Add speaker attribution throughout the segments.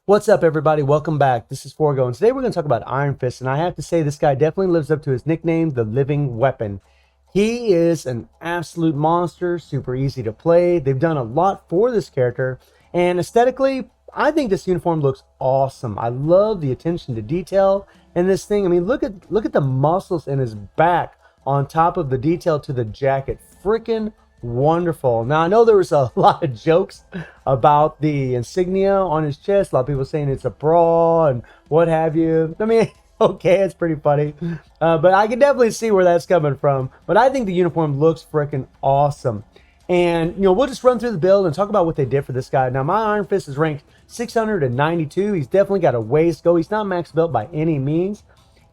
Speaker 1: What's up, everybody? Welcome back. This is Forgo, and today we're going to talk about Ironfist, and I have to say this guy definitely lives up to his nickname, the Living Weapon. He is an absolute monster, super easy to play. They've done a lot for this character, and aesthetically, I think this uniform looks awesome. I love the attention to detail in this thing. I mean, look at the muscles in his back on top of the detail to the jacket. Freaking wonderful. Now, I know there was a lot of jokes about the insignia on his chest. A lot of people saying it's a bra and what have you. I mean, okay, it's pretty funny. But I can definitely see where that's coming from. But I think the uniform looks freaking awesome. And, we'll just run through the build and talk about what they did for this guy. Now, my Iron Fist is ranked 692. He's definitely got a ways to go. He's not max built by any means.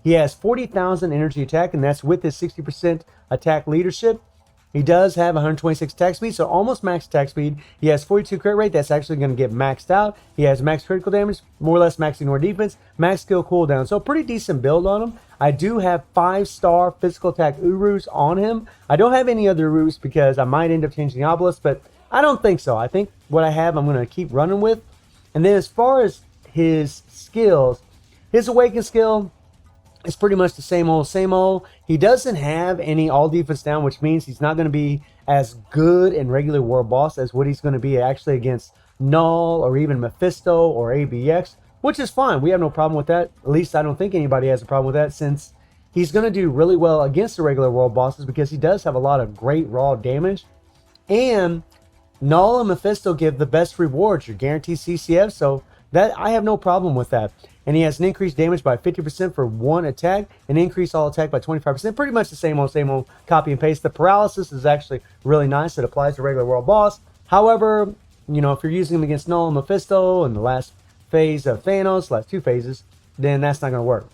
Speaker 1: He has 40,000 energy attack, and that's with his 60% attack leadership. He does have 126 attack speed, so almost max attack speed. He has 42 crit rate. That's actually going to get maxed out. He has max critical damage, more or less max ignore defense, max skill cooldown. So pretty decent build on him. I do have 5-star physical attack Urus on him. I don't have any other Urus because I might end up changing the obelisk, but I don't think so. I think what I have I'm going to keep running with. And then as far as his skills, his awaken skill, it's pretty much the same old, same old. He doesn't have any all defense down, which means he's not going to be as good in regular world boss as what he's going to be actually against Knull or even Mephisto or ABX, which is fine. We have no problem with that. At least I don't think anybody has a problem with that, since he's going to do really well against the regular world bosses because he does have a lot of great raw damage. And Knull and Mephisto give the best rewards, your guaranteed CCF, so that I have no problem with that. And he has an increased damage by 50% for one attack, and increase all attack by 25%. Pretty much the same old copy and paste. The paralysis is actually really nice. It applies to regular world boss. However, if you're using him against Knull and Mephisto in the last phase of Thanos, last two phases, then that's not going to work.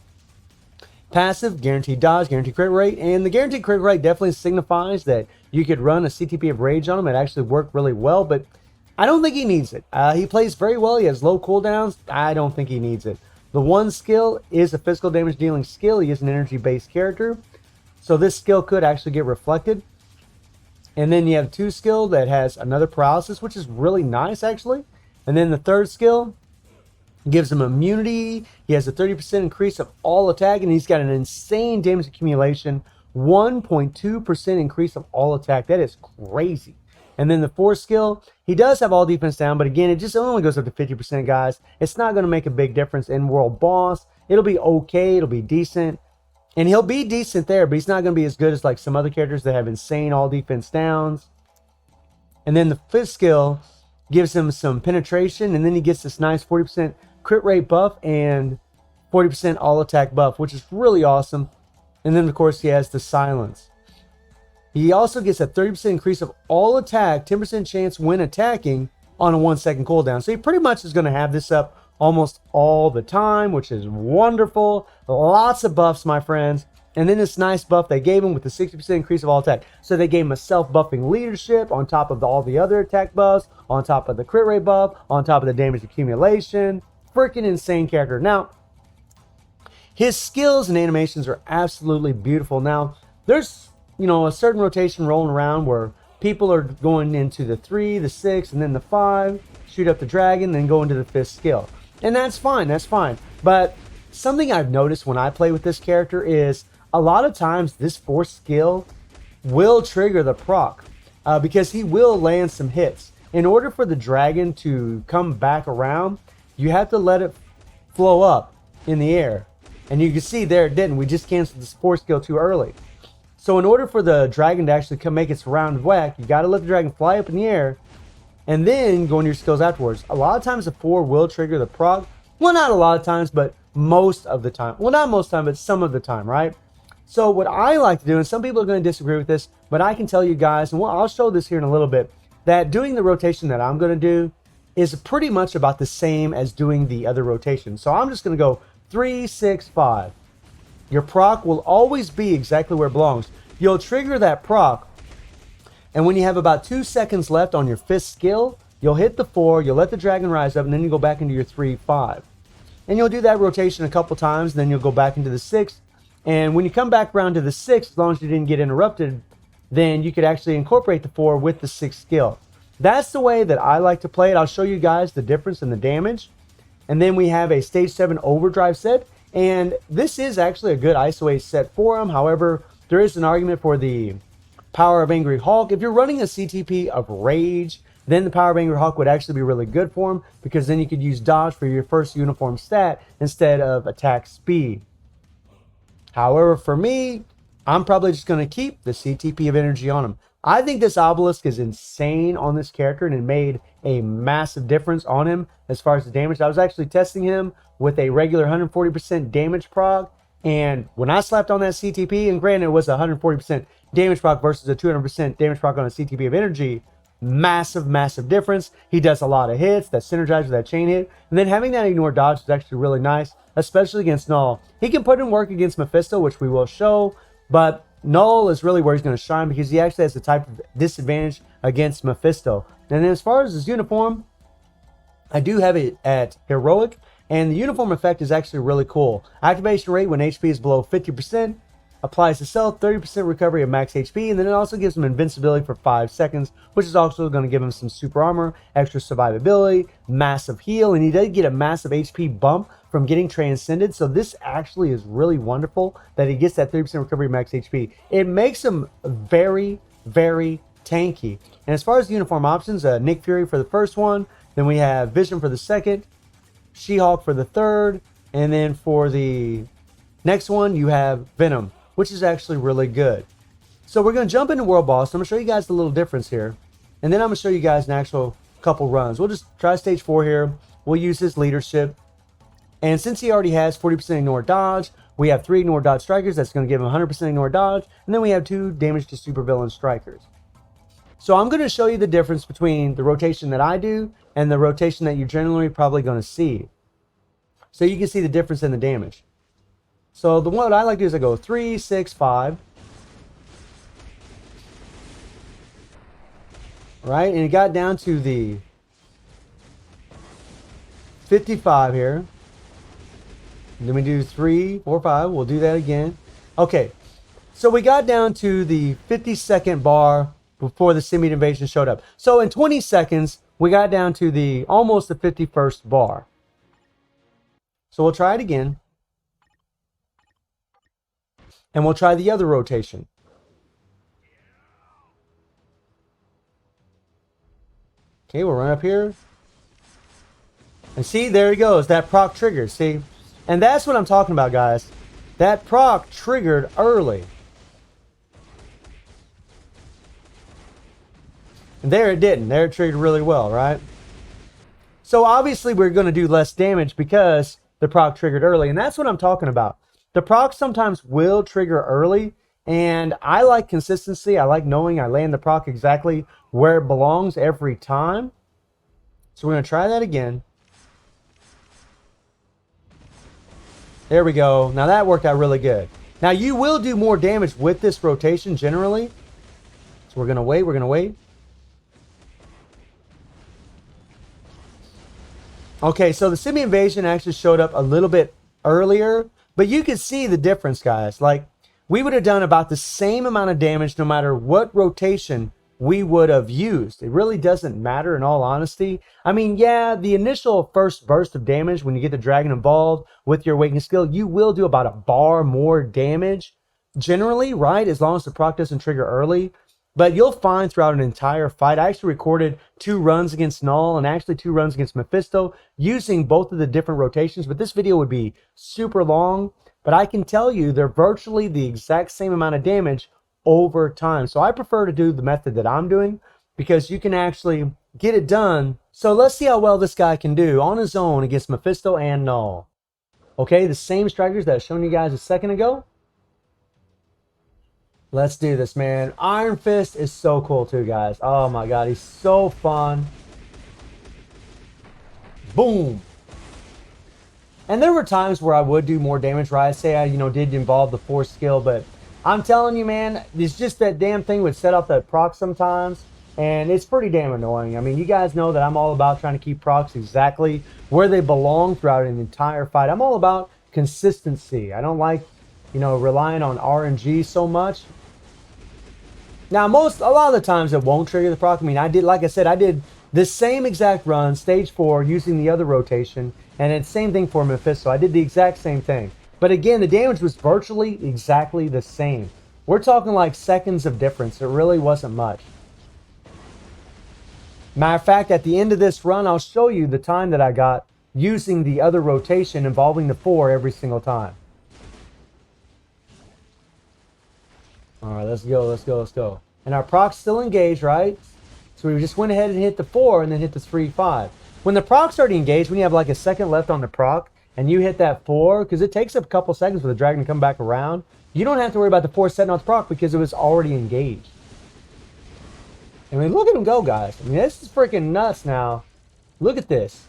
Speaker 1: Passive, guaranteed dodge, guaranteed crit rate, and the guaranteed crit rate definitely signifies that you could run a CTP of Rage on him. It actually worked really well, but I don't think he needs it. He plays very well. He has low cooldowns. I don't think he needs it. The one skill is a physical damage dealing skill. He is an energy-based character, so this skill could actually get reflected. And then you have two skill that has another paralysis, which is really nice, actually. And then the third skill gives him immunity. He has a 30% increase of all attack, and he's got an insane damage accumulation, 1.2% increase of all attack. That is crazy. And then the fourth skill, he does have all defense down, but again, it just only goes up to 50%, guys. It's not going to make a big difference in world boss. It'll be okay. It'll be decent. And he'll be decent there, but he's not going to be as good as like some other characters that have insane all defense downs. And then the fifth skill gives him some penetration, and then he gets this nice 40% crit rate buff and 40% all attack buff, which is really awesome. And then, of course, he has the silence. He also gets a 30% increase of all attack, 10% chance when attacking on a 1 second cooldown. So he pretty much is going to have this up almost all the time, which is wonderful. Lots of buffs, my friends. And then this nice buff they gave him with the 60% increase of all attack. So they gave him a self-buffing leadership on top of all the other attack buffs, on top of the crit rate buff, on top of the damage accumulation. Freaking insane character. Now, his skills and animations are absolutely beautiful. Now, there's a certain rotation rolling around where people are going into the 3, the 6, and then the 5, shoot up the dragon, then go into the 5th skill. And that's fine, that's fine. But something I've noticed when I play with this character is a lot of times this 4th skill will trigger the proc because he will land some hits. In order for the dragon to come back around, you have to let it flow up in the air. And you can see there it didn't. We just canceled this 4th skill too early. So in order for the dragon to actually come make its round whack, you got to let the dragon fly up in the air and then go into your skills afterwards. A lot of times the 4 will trigger the proc. Well, not a lot of times, but most of the time. Well, not most of the time, but some of the time, right? So what I like to do, and some people are going to disagree with this, but I can tell you guys, and I'll show this here in a little bit, that doing the rotation that I'm going to do is pretty much about the same as doing the other rotation. So I'm just going to go 3, 6, 5. Your proc will always be exactly where it belongs. You'll trigger that proc, and when you have about 2 seconds left on your 5th skill, you'll hit the 4, you'll let the dragon rise up, and then you go back into your 3, 5. And you'll do that rotation a couple times, then you'll go back into the 6th. And when you come back around to the 6th, as long as you didn't get interrupted, then you could actually incorporate the 4 with the 6th skill. That's the way that I like to play it. I'll show you guys the difference in the damage. And then we have a stage 7 overdrive set. And this is actually a good isolate set for him. However, there is an argument for the Power of Angry Hawk. If you're running a CTP of Rage, then the Power of Angry Hawk would actually be really good for him, because then you could use dodge for your first uniform stat instead of attack speed. However, for me, I'm probably just going to keep the CTP of energy on him. I think this obelisk is insane on this character, and it made a massive difference on him as far as the damage. I was actually testing him with a regular 140% damage proc, and when I slapped on that CTP, and granted it was 140% damage proc versus a 200% damage proc on a CTP of energy, massive difference. He does a lot of hits that synergize with that chain hit, and then having that ignore dodge is actually really nice, especially against Knull. He can put in work against Mephisto, which we will show, but Knull is really where he's going to shine, because he actually has the type of disadvantage against Mephisto. And then as far as his uniform, I do have it at heroic, and the uniform effect is actually really cool. Activation rate when HP is below 50%, applies to self, 30% recovery of max HP, and then it also gives him invincibility for 5 seconds, which is also going to give him some super armor, extra survivability, massive heal, and he did get a massive HP bump from getting transcended. So this actually is really wonderful that he gets that 30% recovery of max HP. It makes him very tanky. And as far as the uniform options, Nick Fury for the first one, then we have Vision for the second, She-Hulk for the third, and then for the next one you have Venom, which is actually really good. So we're going to jump into World Boss. I'm going to show you guys the little difference here, and then I'm going to show you guys an actual couple runs. We'll just try stage 4 here. We'll use his leadership, and since he already has 40% ignore dodge, we have 3 ignore dodge strikers. That's going to give him 100% ignore dodge, and then we have 2 damage to supervillain strikers. So I'm going to show you the difference between the rotation that I do and the rotation that you're generally probably going to see, so you can see the difference in the damage. So the one I like to do is I go 3, 6, 5. Right, and it got down to the 55 here. And then we do 3, 4, 5. We'll do that again. Okay, so we got down to the 52nd bar before the Simian invasion showed up. So in 20 seconds, we got down to the almost the 51st bar. So we'll try it again. And we'll try the other rotation. Okay, we'll run up here. And see, there he goes. That proc triggered, see? And that's what I'm talking about, guys. That proc triggered early. And there it didn't. There it triggered really well, right? So obviously we're going to do less damage because the proc triggered early. And that's what I'm talking about. The proc sometimes will trigger early, and I like consistency. I like knowing I land the proc exactly where it belongs every time. So we're going to try that again. There we go. Now that worked out really good. Now you will do more damage with this rotation generally. So we're going to wait. We're going to wait. Okay, so the Simian invasion actually showed up a little bit earlier, but you can see the difference, guys. Like, we would have done about the same amount of damage no matter what rotation we would have used. It really doesn't matter, in all honesty. I mean, yeah, the initial first burst of damage when you get the dragon involved with your awakening skill, you will do about a bar more damage generally, right? As long as the proc doesn't trigger early. But you'll find throughout an entire fight, I actually recorded 2 runs against Knull and actually 2 runs against Mephisto using both of the different rotations. But this video would be super long. But I can tell you they're virtually the exact same amount of damage over time. So I prefer to do the method that I'm doing because you can actually get it done. So let's see how well this guy can do on his own against Mephisto and Knull. Okay, the same strikers that I showed you guys a second ago. Let's do this, man. Ironfist is so cool too, guys. Oh my god, he's so fun. Boom. And there were times where I would do more damage, right? Say I, did involve the force skill, but I'm telling you, man, it's just that damn thing would set off that proc sometimes, and it's pretty damn annoying. I mean, you guys know that I'm all about trying to keep procs exactly where they belong throughout an entire fight. I'm all about consistency. I don't like, relying on RNG so much. Now, a lot of the times it won't trigger the proc. I mean, like I said, I did This same exact run, stage 4, using the other rotation, and it's same thing for Mephisto. I did the exact same thing. But again, the damage was virtually exactly the same. We're talking like seconds of difference. It really wasn't much. Matter of fact, at the end of this run, I'll show you the time that I got using the other rotation involving the 4 every single time. Alright, let's go, let's go, let's go. And our proc's still engaged, right? So we just went ahead and hit the 4 and then hit the 3-5. When the proc's already engaged, when you have like a second left on the proc, and you hit that 4, because it takes a couple seconds for the dragon to come back around, you don't have to worry about the 4 setting off the proc because it was already engaged. I mean, look at him go, guys. I mean, this is freaking nuts now. Look at this.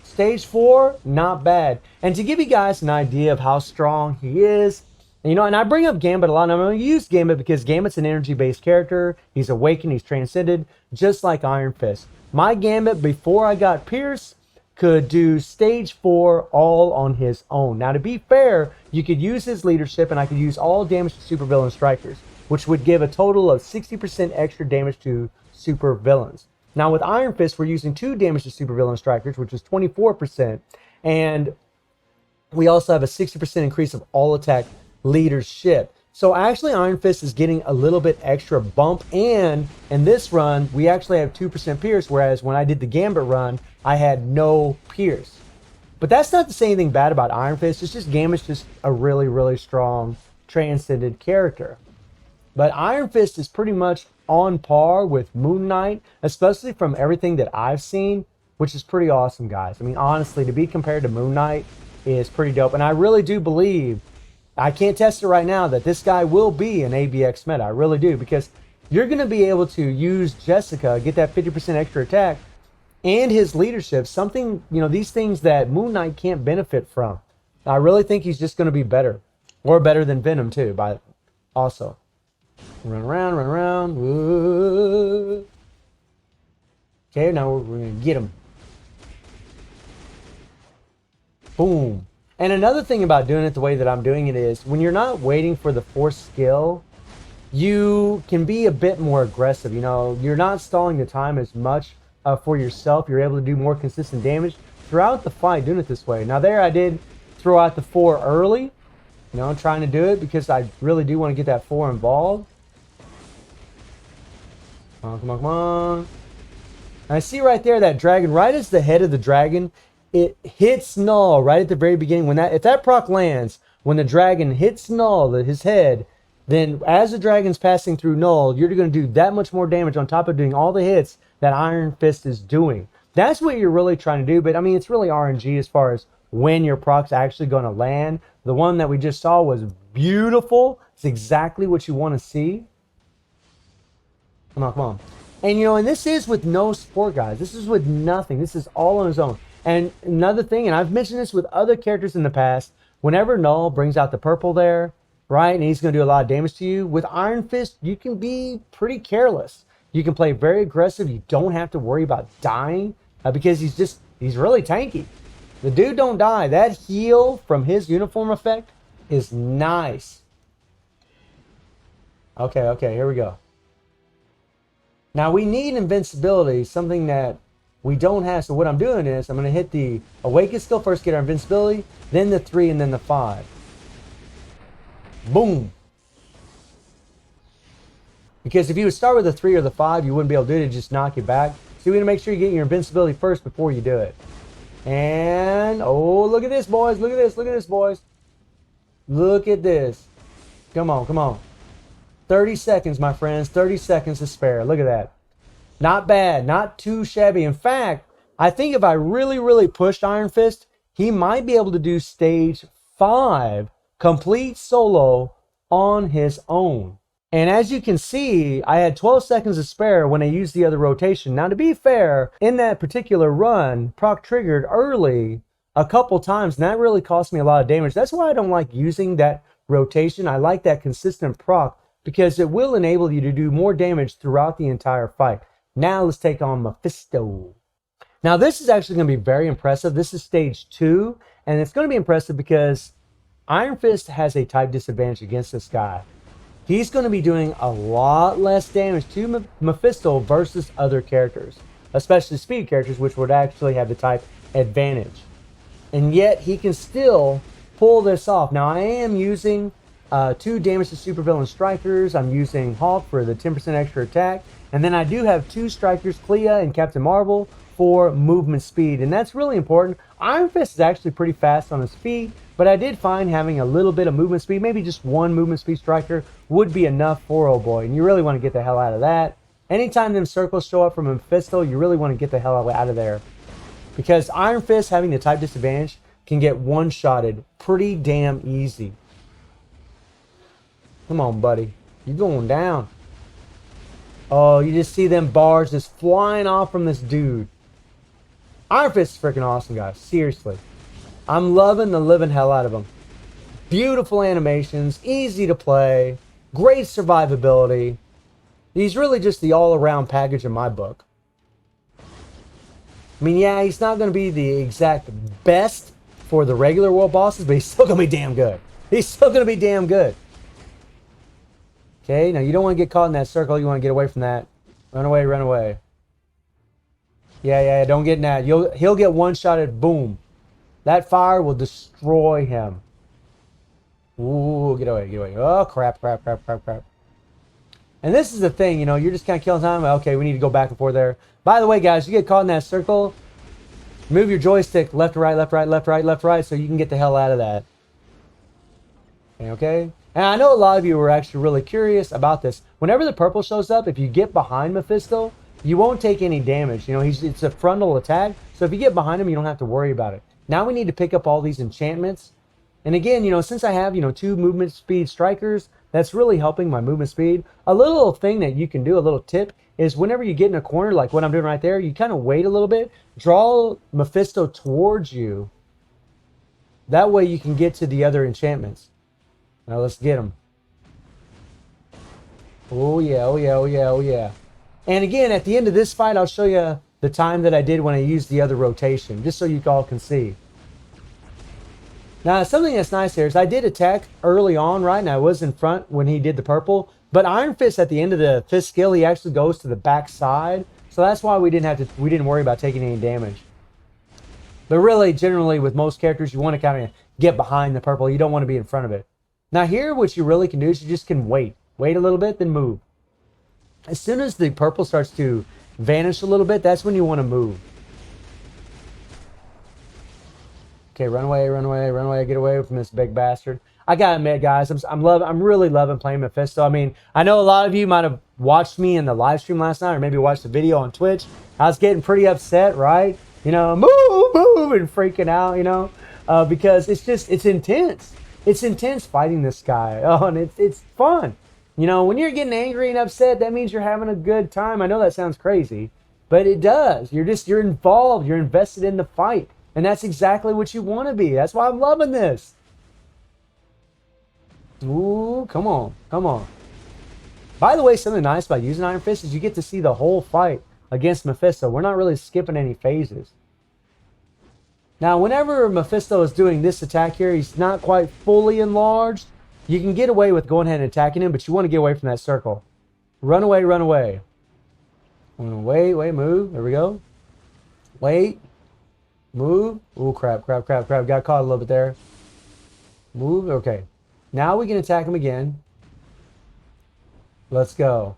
Speaker 1: Stage 4, not bad. And to give you guys an idea of how strong he is, you know, and I bring up Gambit a lot, and I'm going to use Gambit because Gambit's an energy-based character. He's awakened, he's transcended, just like Ironfist. My Gambit, before I got Pierce, could do stage 4 all on his own. Now, to be fair, you could use his leadership, and I could use all damage to supervillain strikers, which would give a total of 60% extra damage to supervillains. Now, with Ironfist, we're using 2 damage to supervillain strikers, which is 24%, and we also have a 60% increase of all attack leadership. So actually Ironfist is getting a little bit extra bump, and in this run we actually have 2% pierce, whereas when I did the Gambit run I had no pierce. But that's not to say anything bad about Ironfist. It's just Gambit's just a really strong transcended character. But Ironfist is pretty much on par with Moon Knight, especially from everything that I've seen, which is pretty awesome, guys. I mean, honestly, to be compared to Moon Knight is pretty dope, and I really do believe, I can't test it right now, that this guy will be an ABX meta. I really do, because you're going to be able to use Jessica, get that 50% extra attack, and his leadership, something, you know, these things that Moon Knight can't benefit from. I really think he's just going to be better, or better than Venom too, by also. Run around, run around. Whoa. Okay, now we're going to get him. Boom. And another thing about doing it the way that I'm doing it is, when you're not waiting for the force skill, you can be a bit more aggressive. You know, you're not stalling the time as much for yourself. You're able to do more consistent damage throughout the fight doing it this way. Now there I did throw out the 4 early. You know, I'm trying to do it because I really do want to get that 4 involved. Come on, come on, come on. And I see right there that dragon, right as the head of the dragon, it hits Knull right at the very beginning. When if that proc lands, when the dragon hits Knull, his head, then as the dragon's passing through Knull, you're going to do that much more damage on top of doing all the hits that Ironfist is doing. That's what you're really trying to do. But I mean, it's really RNG as far as when your proc's actually going to land. The one that we just saw was beautiful. It's exactly what you want to see. Come on, come on. And you know, and this is with no support, guys. This is with nothing. This is all on his own. And another thing, and I've mentioned this with other characters in the past, whenever Knull brings out the purple there, right, and he's going to do a lot of damage to you, with Iron Fist, you can be pretty careless. You can play very aggressive. You don't have to worry about dying because he's really tanky. The dude don't die. That heal from his uniform effect is nice. Okay, here we go. Now we need invincibility, something that we don't have. So what I'm doing is I'm going to hit the awaken skill first, get our invincibility, then the 3, and then the 5. Boom. Because if you would start with the 3 or the 5, you wouldn't be able to do it. It'd just knock you back. So you're going to make sure you get your invincibility first before you do it. And, oh, look at this, boys. Look at this. Look at this, boys. Look at this. Come on, come on. 30 seconds, my friends. 30 seconds to spare. Look at that. Not bad. Not too shabby. In fact, I think if I really pushed Iron Fist, he might be able to do stage 5 complete solo on his own. And as you can see, I had 12 seconds to spare when I used the other rotation. Now, to be fair, in that particular run, proc triggered early a couple times, and that really cost me a lot of damage. That's why I don't like using that rotation. I like that consistent proc because it will enable you to do more damage throughout the entire fight. Now let's take on Mephisto. Now this is actually going to be very impressive. This is stage 2, and it's going to be impressive because Iron Fist has a type disadvantage against this guy. He's going to be doing a lot less damage to Mephisto versus other characters. especially speed characters, which would actually have the type advantage. And yet he can still pull this off. Now I am using 2 damage to supervillain strikers. I'm using Hulk for the 10% extra attack. And then I do have 2 strikers, Clea and Captain Marvel, for movement speed. And that's really important. Iron Fist is actually pretty fast on his feet, but I did find having a little bit of movement speed, maybe just 1 movement speed striker, would be enough for old boy. And you really want to get the hell out of that. Anytime them circles show up from Mephisto, you really want to get the hell out of there. Because Iron Fist, having the type disadvantage, can get one-shotted pretty damn easy. Come on, buddy. You're going down. Oh, you just see them bars just flying off from this dude. Iron Fist is freaking awesome, guys. Seriously. I'm loving the living hell out of him. Beautiful animations. Easy to play. Great survivability. He's really just the all-around package in my book. I mean, yeah, he's not going to be the exact best for the regular world bosses, but he's still going to be damn good. He's still going to be damn good. Okay, now you don't want to get caught in that circle. You want to get away from that. Run away, run away. Yeah, don't get in that. He'll get one-shotted. Boom. That fire will destroy him. Ooh, get away, get away. Oh, crap. And this is the thing, you know, you're just kind of killing time. Okay, we need to go back and forth there. By the way, guys, you get caught in that circle, move your joystick left to right, left, right, left, right, left, right, so you can get the hell out of that. Okay? And I know a lot of you were actually really curious about this. Whenever the purple shows up, if you get behind Mephisto, you won't take any damage. You know, it's a frontal attack, so if you get behind him, you don't have to worry about it. Now we need to pick up all these enchantments. And again, you know, since I have, you know, 2 movement speed strikers, that's really helping my movement speed. A little thing that you can do, a little tip, is whenever you get in a corner, like what I'm doing right there, you kind of wait a little bit, draw Mephisto towards you. That way you can get to the other enchantments. Now let's get them. Oh yeah. And again, at the end of this fight, I'll show you the time that I did when I used the other rotation, just so you all can see. Now, something that's nice here is I did attack early on, right? And I was in front when he did the purple. But Iron Fist, at the end of the fist skill, he actually goes to the back side. So that's why we didn't worry about taking any damage. But really, generally, with most characters, you want to kind of get behind the purple. You don't want to be in front of it. Now here, what you really can do is you just can wait. Wait a little bit, then move. As soon as the purple starts to vanish a little bit, that's when you want to move. Okay, run away, get away from this big bastard. I gotta admit, guys, I'm really loving playing Mephisto. I mean, I know a lot of you might have watched me in the live stream last night, or maybe watched the video on Twitch. I was getting pretty upset, right? You know, move, and freaking out, you know, because it's intense. It's intense fighting this guy. Oh, and it's fun. You know, when you're getting angry and upset, that means you're having a good time. I know that sounds crazy, but it does. You're involved. You're invested in the fight. And that's exactly what you want to be. That's why I'm loving this. Ooh, come on. By the way, something nice about using Iron Fist is you get to see the whole fight against Mephisto. We're not really skipping any phases. Now, whenever Mephisto is doing this attack here, he's not quite fully enlarged. You can get away with going ahead and attacking him, but you want to get away from that circle. Run away. Wait, move. There we go. Wait. Move. Oh, crap. Got caught a little bit there. Move. Okay. Now we can attack him again. Let's go.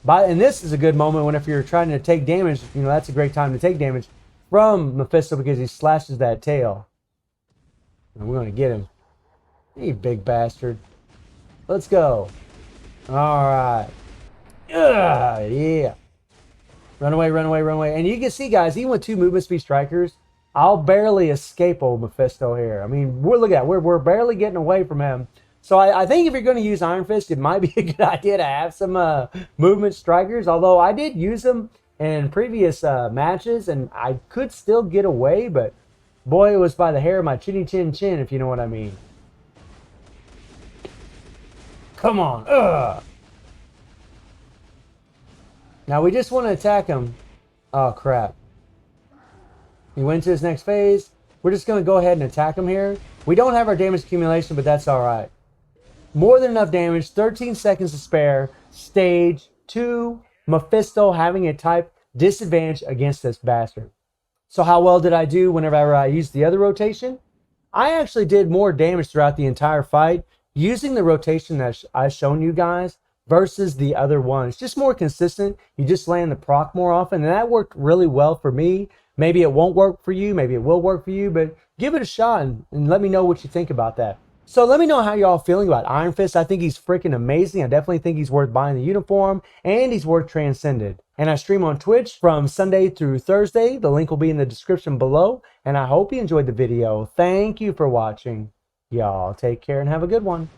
Speaker 1: And this is a good moment when if you're trying to take damage, you know, that's a great time to take damage from Mephisto because he slashes that tail. And we're going to get him. You big bastard. Let's go. All right. Yeah. Run away. And you can see, guys, even with 2 movement speed strikers, I'll barely escape old Mephisto here. I mean, we're barely getting away from him. So I think if you're going to use Iron Fist, it might be a good idea to have some movement strikers. Although I did use them in previous matches, and I could still get away. But boy, it was by the hair of my chinny chin chin, if you know what I mean. Come on. Ugh. Now we just want to attack him. Oh, crap. He went to his next phase. We're just going to go ahead and attack him here. We don't have our damage accumulation, but that's all right. More than enough damage. 13 seconds to spare. Stage 2. Mephisto having a type disadvantage against this bastard. So how well did I do whenever I used the other rotation? I actually did more damage throughout the entire fight using the rotation that I've shown you guys versus the other one. It's just more consistent. You just land the proc more often, and that worked really well for me. Maybe it won't work for you, maybe it will work for you, but give it a shot and let me know what you think about that. So let me know how y'all feeling about Iron Fist. I think he's freaking amazing. I definitely think he's worth buying the uniform, and he's worth Transcended. And I stream on Twitch from Sunday through Thursday. The link will be in the description below. And I hope you enjoyed the video. Thank you for watching. Y'all take care and have a good one.